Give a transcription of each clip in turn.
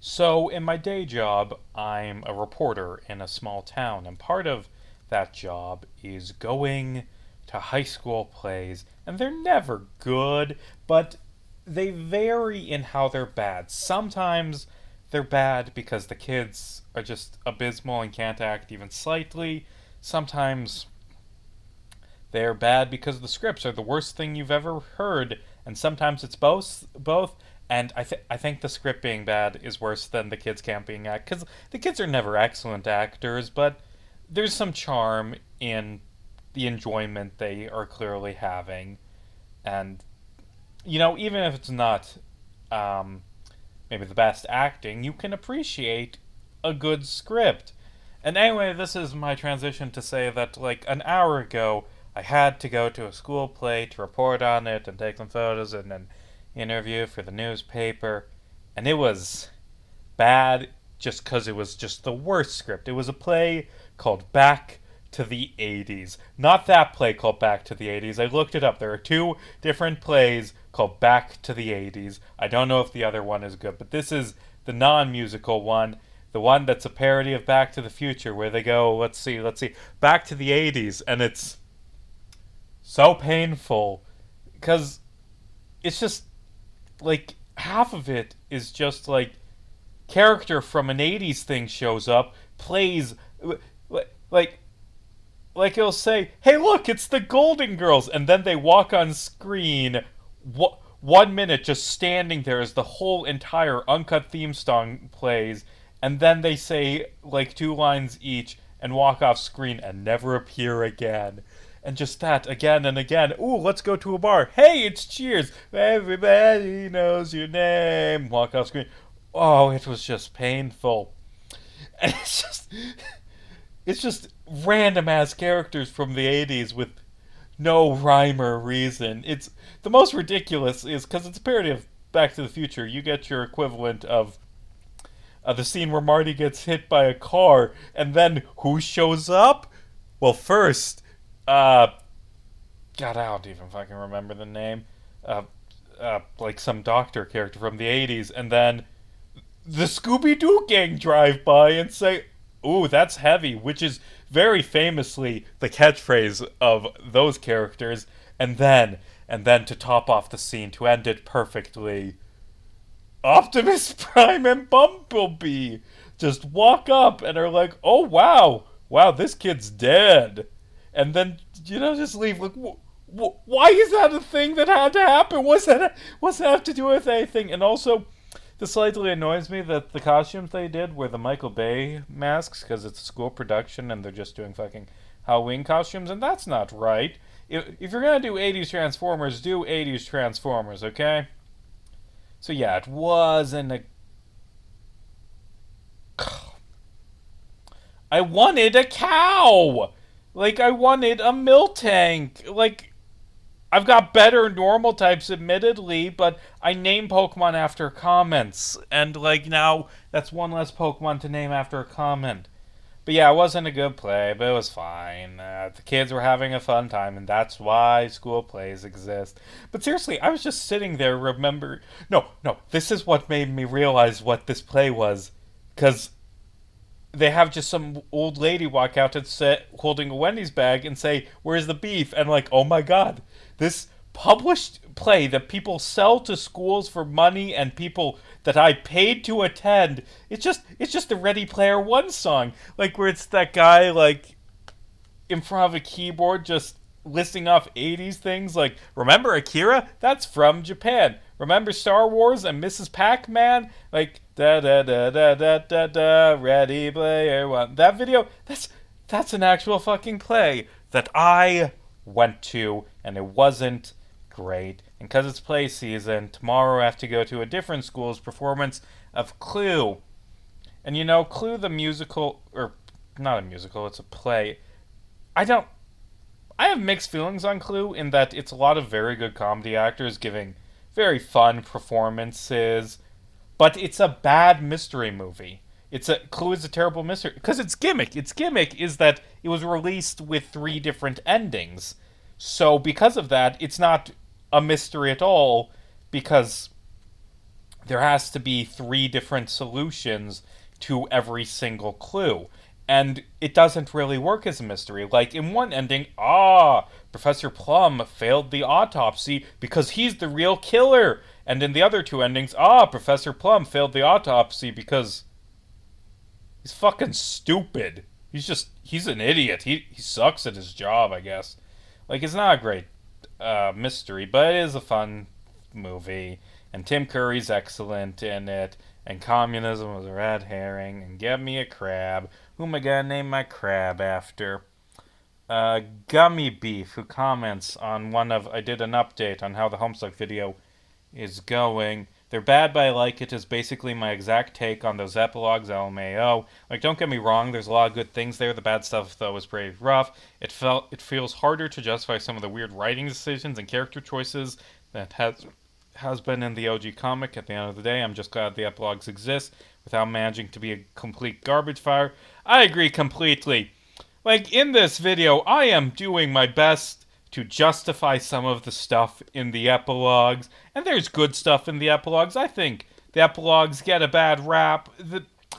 So, in my day job, I'm a reporter in a small town, and part of that job is going to high school plays, and they're never good, but they vary in how they're bad. Sometimes they're bad because the kids are just abysmal and can't act even slightly. Sometimes they're bad because the scripts are the worst thing you've ever heard, and sometimes it's both. And I think the script being bad is worse than the kids can't being act because the kids are never excellent actors, but there's some charm in the enjoyment they are clearly having, and even if it's not um, maybe the best acting, you can appreciate a good script. And anyway, this is my transition to say that, like, an hour ago, I had to go to a school play to report on it and take some photos and an interview for the newspaper. And it was bad just because it was just the worst script. It was a play called Back to the 80s. Not that play called Back to the 80s. I looked it up. There are two different plays called Back to the 80s. I don't know if the other one is good, but this is the non musical one. The one that's a parody of Back to the Future, where they go, let's see, back to the 80s, and it's so painful because it's just like half of it is just like character from an 80s thing shows up, plays like like it'll say, "Hey, look, it's the Golden Girls," and then they walk on screen. 1 minute just standing there as the whole entire uncut theme song plays, and then they say like two lines each and walk off screen and never appear again. And just that again and again. Ooh, let's go to a bar. Hey, it's Cheers. Everybody knows your name. Walk off screen. Oh, it was just painful. And it's just random ass characters from the 80s with no rhyme or reason. It's the most ridiculous is because it's a parody of Back to the Future. You get your equivalent of the scene where Marty gets hit by a car, and then who shows up? Well, first, God, I don't even fucking remember the name. Uh, like some doctor character from the 80s, and then the Scooby Doo gang drive by and say, "Ooh, that's heavy," which is very famously the catchphrase of those characters. And then to top off the scene, to end it perfectly, Optimus Prime and Bumblebee just walk up and are like, "Oh wow, wow, this kid's dead," and then just leave. Like, why is that a thing that had to happen? What's that have to do with anything? And also, this slightly annoys me that the costumes they did were the Michael Bay masks because it's a school production and they're just doing fucking Halloween costumes, and that's not right. If you're gonna do 80s Transformers, do 80s Transformers, okay? So yeah, it wasn't a. I wanted a cow! Like, I wanted a milk tank! Like, I've got better normal types, admittedly, but I name Pokemon after comments. And, like, now that's one less Pokemon to name after a comment. But yeah, it wasn't a good play, but it was fine. The kids were having a fun time, and that's why school plays exist. But seriously, I was just sitting there, remember. No, no, this is what made me realize what this play was. Because they have just some old lady walk out and sit holding a Wendy's bag and say, "Where's the beef?" And like, oh my god, this published play that people sell to schools for money and people that I paid to attend. It's just the Ready Player One song, like where it's that guy like in front of a keyboard just listing off 80s things like, remember Akira? That's from Japan. Remember Star Wars and Mrs. Pac-Man? Like, da da da da da da da, Ready Player One. That video, that's an actual fucking play that I went to, and it wasn't great. And because it's play season, tomorrow I have to go to a different school's performance of Clue. And Clue the musical, or not a musical, it's a play. I don't. I have mixed feelings on Clue in that it's a lot of very good comedy actors giving very fun performances, but it's a bad mystery movie. Clue is a terrible mystery because its gimmick. Its gimmick is that it was released with three different endings. So because of that, it's not a mystery at all because there has to be three different solutions to every single clue. And it doesn't really work as a mystery. Like in one ending, Professor Plum failed the autopsy because he's the real killer. And in the other two endings, Professor Plum failed the autopsy because he's fucking stupid. He's an idiot. He sucks at his job, I guess. Like, it's not a great mystery, but it is a fun movie. And Tim Curry's excellent in it. And communism was a red herring. And get me a crab. Who am I gonna name my crab after? Gummy Beef, who comments on I did an update on how the Homestuck video is going. They're bad, but I like it. Is basically my exact take on those epilogues. LMAO. Like, don't get me wrong. There's a lot of good things there. The bad stuff, though, was pretty rough. It feels harder to justify some of the weird writing decisions and character choices that has been in the OG comic. At the end of the day, I'm just glad the epilogues exist without managing to be a complete garbage fire. I agree completely. Like, in this video, I am doing my best to justify some of the stuff in the epilogues, and there's good stuff in the epilogues. I think the epilogues get a bad rap.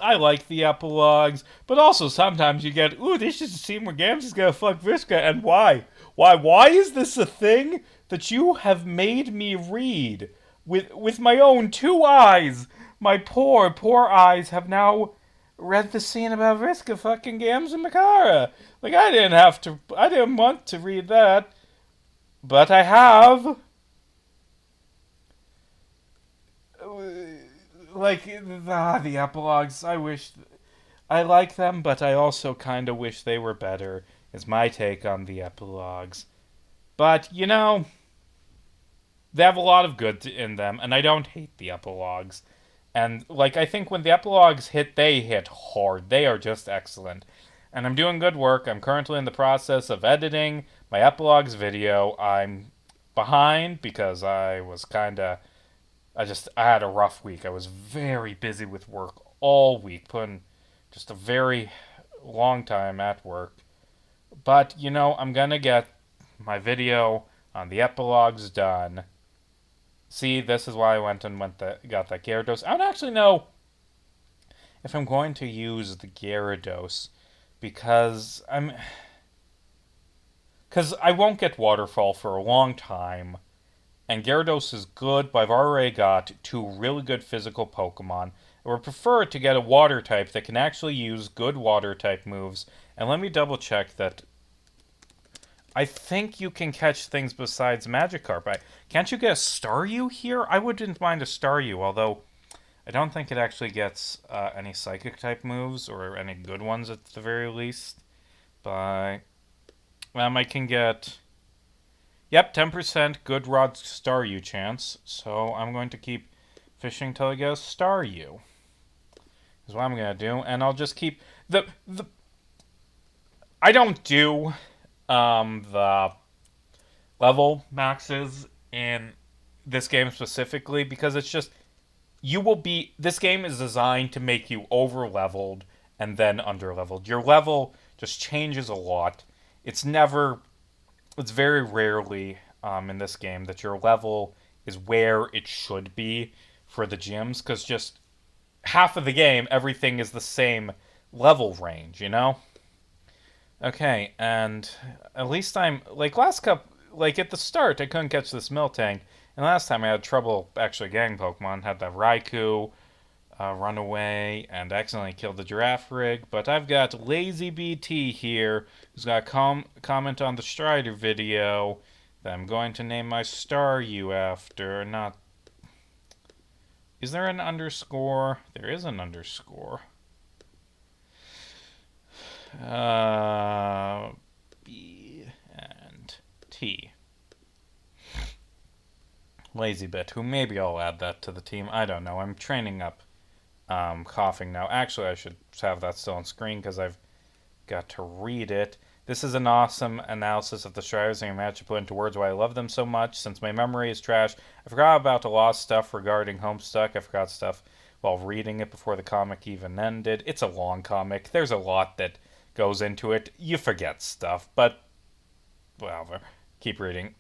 I like the epilogues, but also sometimes you get, this is a scene where Gams is gonna fuck Vriska, and why? Why is this a thing that you have made me read with my own two eyes? My poor eyes have now read the scene about Vriska fucking Gams and Makara. Like, I didn't want to read that, but I have. Like, the epilogues, I like them, but I also kind of wish they were better, is my take on the epilogues. But, they have a lot of good in them, and I don't hate the epilogues. And, like, I think when the epilogues hit, they hit hard. They are just excellent. And I'm doing good work. I'm currently in the process of editing my epilogues video. I'm behind because I had a rough week. I was very busy with work all week, putting just a very long time at work. But, I'm gonna get my video on the epilogues done. See, this is why I got that Gyarados. I don't actually know if I'm going to use the Gyarados because I won't get Waterfall for a long time. And Gyarados is good, but I've already got two really good physical Pokemon. I would prefer to get a water type that can actually use good water type moves. And let me double check that. I think you can catch things besides Magikarp. Can't you get a Staryu here? I wouldn't mind a Staryu, although I don't think it actually gets any Psychic type moves, or any good ones at the very least. But I can get... Yep, 10% good Rod Staryu chance, so I'm going to keep fishing till I get a Staryu. Is what I'm going to do, and I'll just keep... I don't do the level maxes in this game specifically because it's just this game is designed to make you over leveled and then under leveled. Your level just changes a lot. It's very rarely in this game that your level is where it should be for the gyms, because just half of the game everything is the same level range, Okay, and at least I'm, like, last cup, like, at the start, I couldn't catch this Miltank, and last time I had trouble actually getting Pokemon, had that Raikou run away, and accidentally killed the Girafarig, but I've got Lazy BT here, who's got a comment on the Strider video that I'm going to name my Staryu after, not... Is there an underscore? There is an underscore. B and T. LazyBit, who maybe I'll add that to the team. I don't know. I'm training up coughing now. Actually, I should have that still on screen because I've got to read it. This is an awesome analysis of the Striders, and I'm actually put into words why I love them so much. Since my memory is trash, I forgot about a lot of stuff regarding Homestuck. I forgot stuff while reading it before the comic even ended. It's a long comic. There's a lot that goes into it. You forget stuff, but whatever. Keep reading.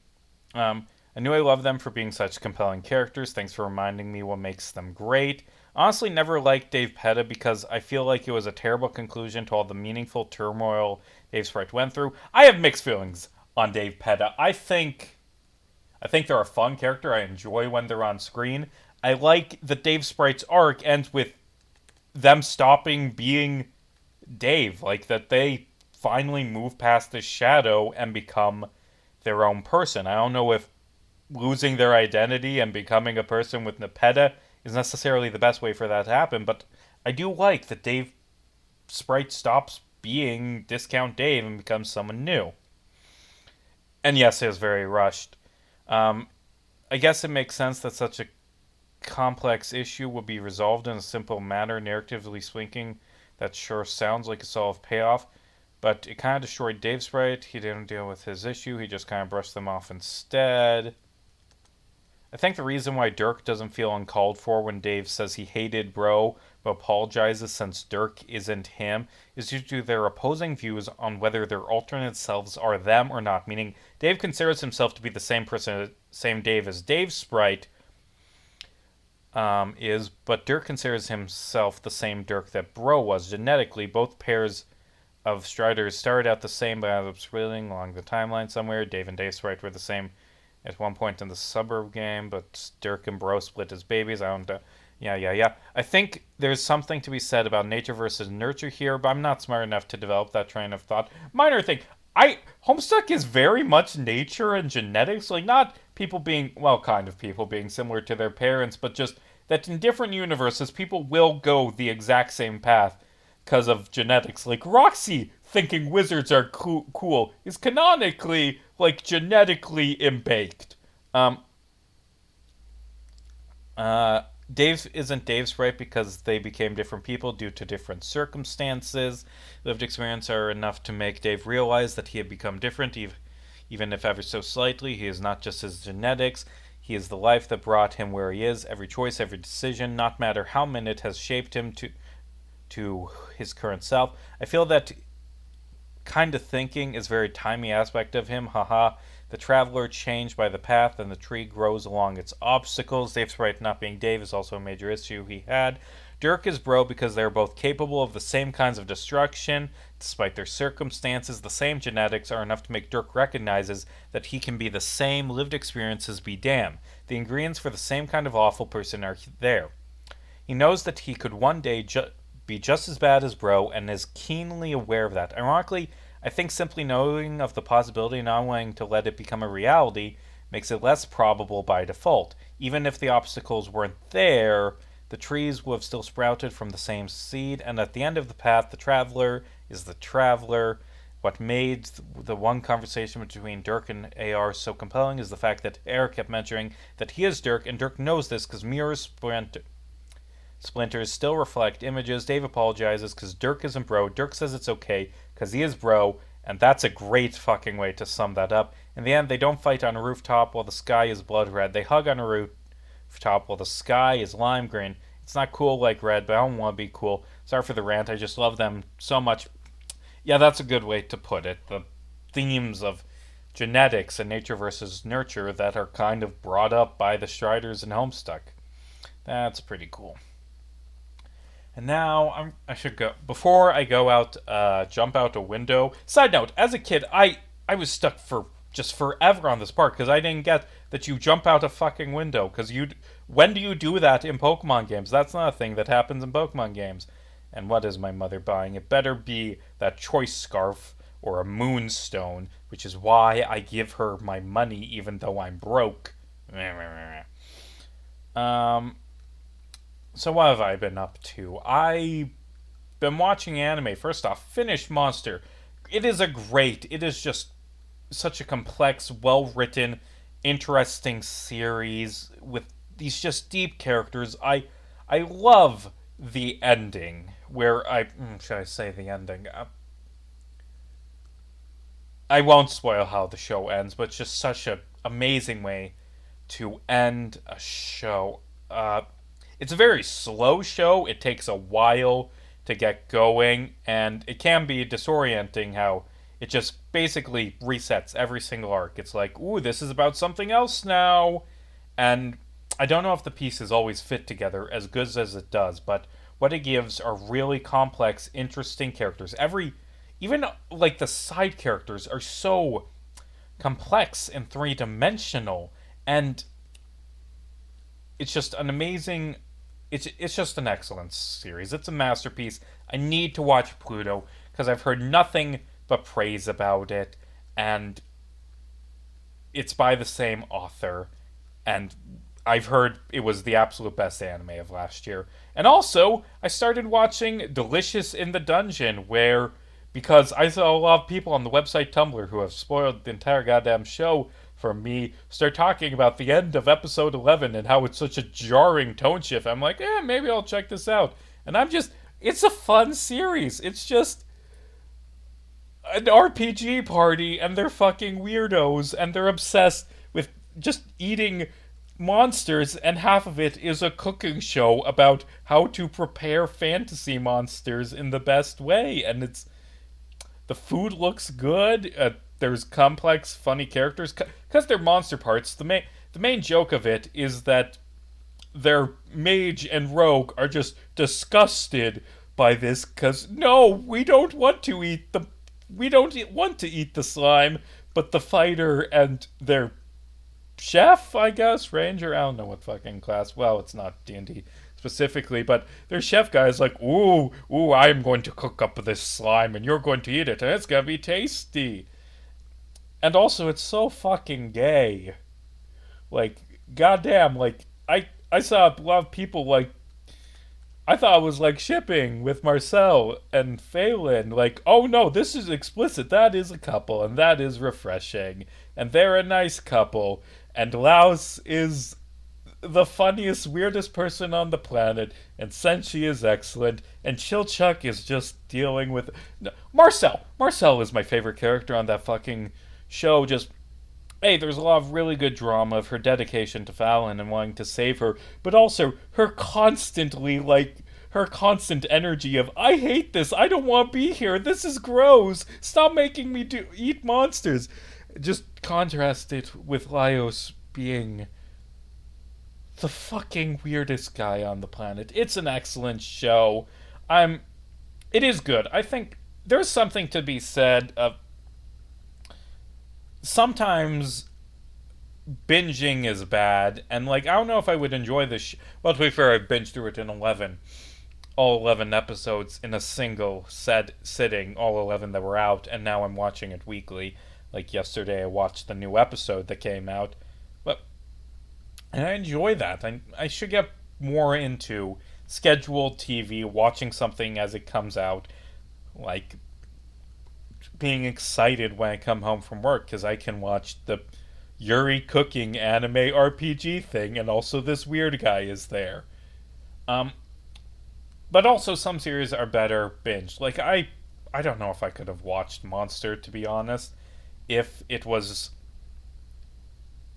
I knew I loved them for being such compelling characters. Thanks for reminding me what makes them great. Honestly, never liked Dave Petta because I feel like it was a terrible conclusion to all the meaningful turmoil Dave Sprite went through. I have mixed feelings on Dave Petta. I think they're a fun character. I enjoy when they're on screen. I like that Dave Sprite's arc ends with them stopping being Dave, like that they finally move past this shadow and become their own person. I don't know if losing their identity and becoming a person with Nepeta is necessarily the best way for that to happen, but I do like that Dave Sprite stops being Discount Dave and becomes someone new. And yes, it is very rushed. Um, I guess it makes sense that such a complex issue would be resolved in a simple manner, narratively speaking. That sure sounds like a solid payoff, but it kind of destroyed Dave's Sprite. He didn't deal with his issue, he just kind of brushed them off instead. I think the reason why Dirk doesn't feel uncalled for when Dave says he hated Bro but apologizes since Dirk isn't him is due to their opposing views on whether their alternate selves are them or not. Meaning, Dave considers himself to be the same person, same Dave as Dave's Sprite is, but Dirk considers himself the same Dirk that Bro was. Genetically, both pairs of Striders started out the same, but ended up splitting along the timeline somewhere. Dave and Dave Sprite were the same at one point in the suburb game, but Dirk and Bro split as babies. I don't. Yeah. I think there's something to be said about nature versus nurture here, but I'm not smart enough to develop that train of thought. Minor thing. Homestuck is very much nature and genetics, like not people being kind of people being similar to their parents, but just that in different universes people will go the exact same path because of genetics. Like Roxy thinking wizards are cool is canonically like genetically imbaked. Um, Dave isn't Dave's Sprite because they became different people due to different circumstances. Lived experience are enough to make Dave realize that he had become different, even if ever so slightly. He is not just his genetics. He is the life that brought him where he is. Every choice, every decision, not matter how minute, has shaped him to his current self. I feel that kind of thinking is a very timey aspect of him. Haha. The traveler changed by the path, and the tree grows along its obstacles. Dave's Sprite not being Dave is also a major issue he had. Dirk is Bro because they're both capable of the same kinds of destruction. Despite their circumstances, the same genetics are enough to make Dirk recognizes that he can be the same lived experiences be damned. The ingredients for the same kind of awful person are there. He knows that he could one day be just as bad as Bro and is keenly aware of that. Ironically, I think simply knowing of the possibility and not wanting to let it become a reality makes it less probable by default. Even if the obstacles weren't there, the trees would have still sprouted from the same seed, and at the end of the path, the traveler is the traveler. What made the one conversation between Dirk and AR so compelling is the fact that AR kept mentioning that he is Dirk, and Dirk knows this because mirrors splinters still reflect images. Dave apologizes because Dirk isn't Bro. Dirk says it's okay because he is Bro, and that's a great fucking way to sum that up. In the end, they don't fight on a rooftop while the sky is blood red. They hug on a rooftop while the sky is lime green. It's not cool like red, but I don't want to be cool. Sorry for the rant. I just love them so much. Yeah, that's a good way to put it. The themes of genetics and nature versus nurture that are kind of brought up by the Striders and Homestuck. That's pretty cool. And now I should go. Before I go out, jump out a window. Side note: as a kid, I was stuck for just forever on this part because I didn't get that you jump out a fucking window. Because when do you do that in Pokemon games? That's not a thing that happens in Pokemon games. And what is my mother buying? It better be that choice scarf or a moonstone, which is why I give her my money even though I'm broke. So what have I been up to? I've been watching anime. First off, finished Monster. It is just such a complex, well-written, interesting series with these just deep characters. I love the ending where should I say the ending? I won't spoil how the show ends, but it's just such an amazing way to end a show. It's a very slow show. It takes a while to get going, and it can be disorienting how It just basically resets every single arc. It's like, ooh, this is about something else now. And I don't know if the pieces always fit together as good as it does, but what it gives are really complex, interesting characters. Even like the side characters are so complex and three dimensional, and it's just an amazing. It's just an excellent series. It's a masterpiece. I need to watch Pluto because I've heard nothing but praise about it, and it's by the same author, and I've heard it was the absolute best anime of last year. And also, I started watching Delicious in the Dungeon, where because I saw a lot of people on the website Tumblr who have spoiled the entire goddamn show for me start talking about the end of episode 11 and how it's such a jarring tone shift. I'm like, maybe I'll check this out. And it's a fun series. It's just an RPG party, and they're fucking weirdos, and they're obsessed with just eating monsters, and half of it is a cooking show about how to prepare fantasy monsters in the best way. And the food looks good. There's complex, funny characters because they're monster parts. The main joke of it is that their mage and rogue are just disgusted by this because no, we don't want to eat the slime, but the fighter and their chef, I guess, ranger, I don't know what fucking class. Well, it's not D&D specifically, but their chef guy is like, ooh, I'm going to cook up this slime and you're going to eat it and it's gonna be tasty. And also, it's so fucking gay. Like, goddamn, like, I saw a lot of people, like, I thought it was, like, shipping with Marcel and Phelan. Like, oh no, this is explicit. That is a couple, and that is refreshing. And they're a nice couple. And Laos is the funniest, weirdest person on the planet, and Senshi is excellent, and Chilchuck is just dealing with. No, Marcel is my favorite character on that fucking show. Just hey, there's a lot of really good drama of her dedication to Fallon and wanting to save her, but also her constant energy of I hate this, I don't want to be here, this is gross, stop making me eat monsters. Just contrast it with Laios being the fucking weirdest guy on the planet. It's an excellent show. It is good. I think there's something to be said of sometimes binging is bad, and like I don't know if I would enjoy this. Well, to be fair, I binged through it in all 11 episodes in a single sitting, all 11 that were out, and now I'm watching it weekly. Like yesterday, I watched the new episode that came out, but and I enjoy that. I should get more into scheduled TV, watching something as it comes out, like being excited when I come home from work because I can watch the Yuri cooking anime RPG thing, and also this weird guy is there. Um, but also some series are better binged. Like I don't know if I could have watched Monster, to be honest, if it was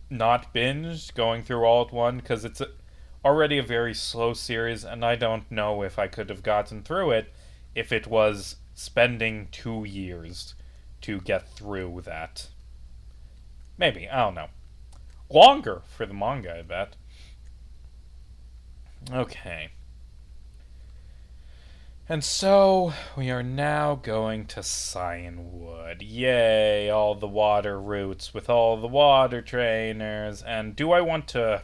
not binged going through all at one, because it's already a very slow series, and I don't know if I could have gotten through it if it was spending 2 years to get through that. Maybe, I don't know. Longer for the manga, I bet. Okay. And so, we are now going to Cianwood. Yay, all the water routes with all the water trainers. And do I want to...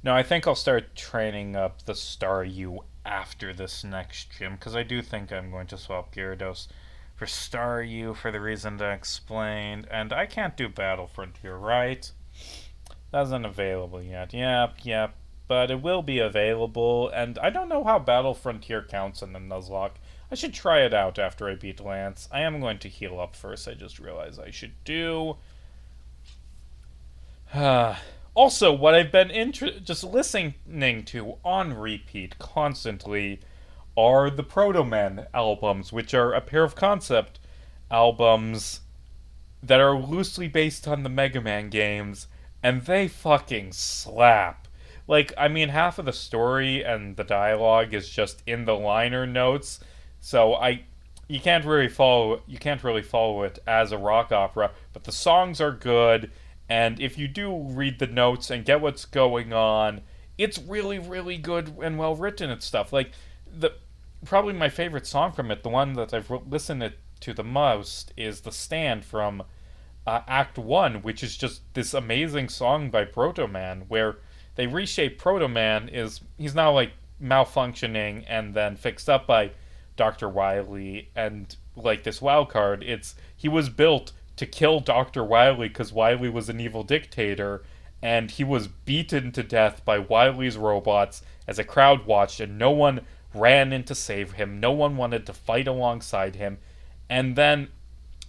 No, I think I'll start training up the Staryu after this next gym, because I do think I'm going to swap Gyarados for Staryu for the reason I explained. And I can't do Battle Frontier, right? That isn't available yet. Yep. But it will be available, and I don't know how Battle Frontier counts in the Nuzlocke. I should try it out after I beat Lance. I am going to heal up first, I just realized I should do. Also, what I've been just listening to on repeat constantly are the Proto Man albums, which are a pair of concept albums that are loosely based on the Mega Man games, and they fucking slap. Like, I mean, half of the story and the dialogue is just in the liner notes, so you can't really follow it as a rock opera, but the songs are good, and if you do read the notes and get what's going on, it's really really good and well written and stuff. Like the probably my favorite song from it, the one that I've listened to the most, is "The Stand" from Act One, which is just this amazing song by Proto Man, where they reshape Proto Man. Is he's now like malfunctioning and then fixed up by Dr. Wily and like this wild card. It's he was built to kill Dr. Wily because Wily was an evil dictator, and he was beaten to death by Wily's robots as a crowd watched, and no one ran in to save him. No one wanted to fight alongside him. And then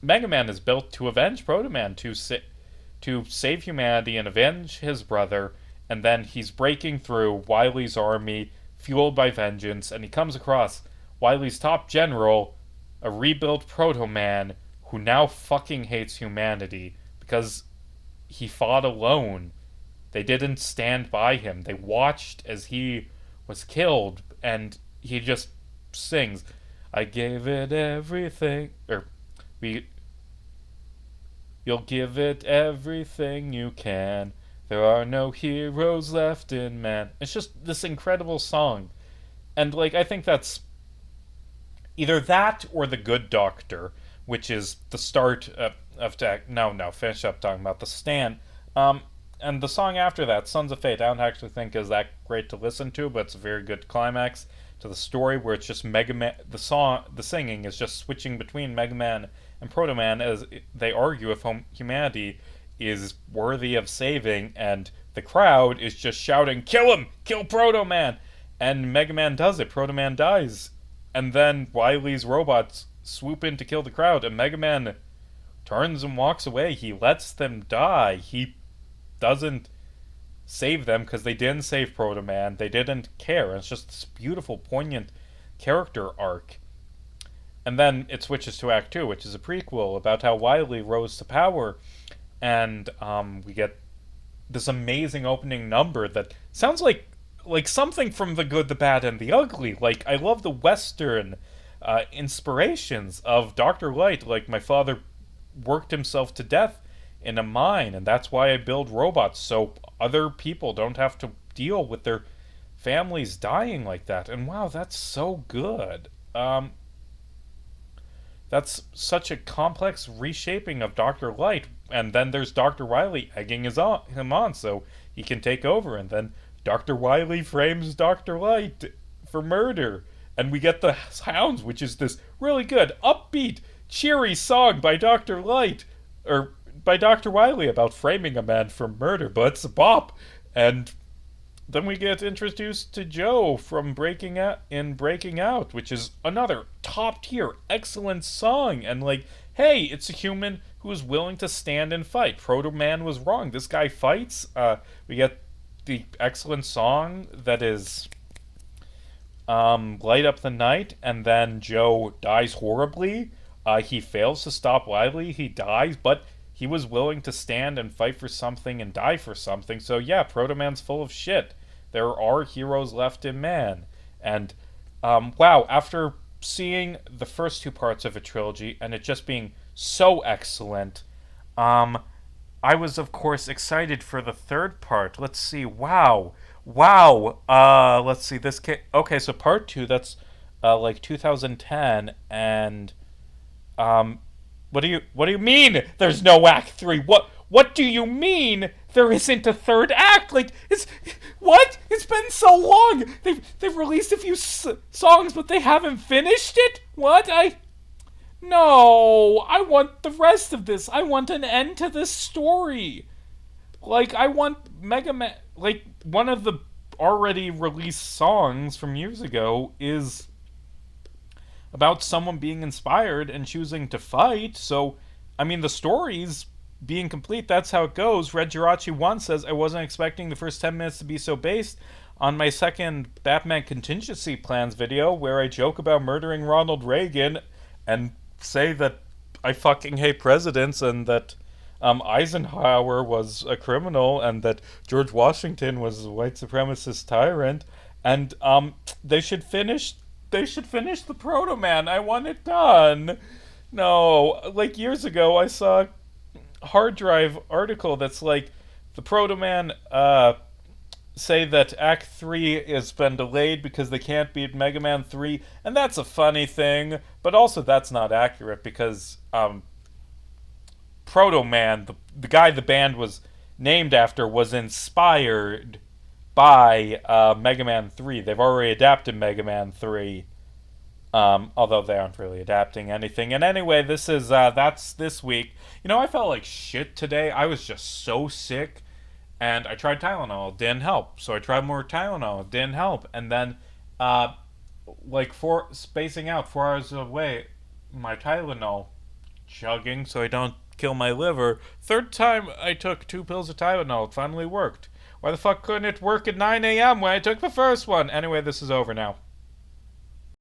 Mega Man is built to avenge Proto Man, to save humanity and avenge his brother. And then he's breaking through Wily's army, fueled by vengeance, and he comes across Wily's top general, a rebuilt Proto Man, who now fucking hates humanity because he fought alone. They didn't stand by him. They watched as he was killed, and he just sings, "I gave it everything," or we, "You'll give it everything you can. There are no heroes left in man." It's just this incredible song, and like I think that's either that or "The Good Doctor," which is the start of no, finish up talking about "The Stand." Um, and the song after that, "Sons of Fate," I don't actually think is that great to listen to, but it's a very good climax to the story where it's just Mega Man. The singing is just switching between Mega Man and Proto Man as they argue if humanity is worthy of saving, and the crowd is just shouting, "Kill him! Kill Proto Man!" And Mega Man does it. Proto Man dies, and then Wily's robots swoop in to kill the crowd, and Mega Man turns and walks away. He lets them die. He doesn't save them because they didn't save Proto Man. They didn't care. It's just this beautiful, poignant character arc. And then it switches to Act Two, which is a prequel about how Wily rose to power, and we get this amazing opening number that sounds like something from The Good, the Bad, and the Ugly. Like I love the Western inspirations of Dr. Light. Like my father worked himself to death in a mine, and that's why I build robots so other people don't have to deal with their families dying like that. And wow, that's so good. That's such a complex reshaping of Dr. Light, and then there's Dr. Wily egging him on so he can take over, and then Dr. Wily frames Dr. Light for murder, and we get the Hounds, which is this really good, upbeat, cheery song by Dr. Light, or by Dr. Wily about framing a man for murder, but it's a bop. And then we get introduced to Joe from Breaking Out, which is another top tier, excellent song. And like, hey, it's a human who is willing to stand and fight. Proto Man was wrong. This guy fights. We get the excellent song that is Light Up the Night, and then Joe dies horribly. He fails to stop Wily. He dies, but he was willing to stand and fight for something and die for something. So yeah, Proto Man's full of shit. There are heroes left in man. And wow, after seeing the first two parts of a trilogy and it just being so excellent, I was of course excited for the third part. Let's see. Wow. Let's see. Okay, so part two. That's like 2010, and um, what do you mean there's no act 3? What do you mean there isn't a third act? Like it's been so long. They've released a few songs, but they haven't finished it. What? No, I want the rest of this. I want an end to this story. Like I want Mega Man, like one of the already released songs from years ago is about someone being inspired and choosing to fight. So, I mean, the story's being complete. That's how it goes. Red Jirachi 1 says, "I wasn't expecting the first 10 minutes to be so based on my second Batman contingency plans video where I joke about murdering Ronald Reagan and say that I fucking hate presidents and that Eisenhower was a criminal and that George Washington was a white supremacist tyrant, and they should finish They should finish the Proto Man. I want it done. No, like years ago, I saw a hard drive article that's like the Proto Man say that Act 3 has been delayed because they can't beat Mega Man 3, and that's a funny thing, but also that's not accurate because Proto Man, the guy the band was named after, was inspired by Mega Man 3. They've already adapted Mega Man 3, although they aren't really adapting anything. And anyway, this is that's this week. You know, I felt like shit today. I was just so sick, and I tried Tylenol, it didn't help. So I tried more Tylenol, it didn't help. And then, like spacing out 4 hours away, my Tylenol chugging so I don't kill my liver. Third time I took 2 pills of Tylenol, it finally worked. Why the fuck couldn't it work at 9 a.m. when I took the first one? Anyway, this is over now.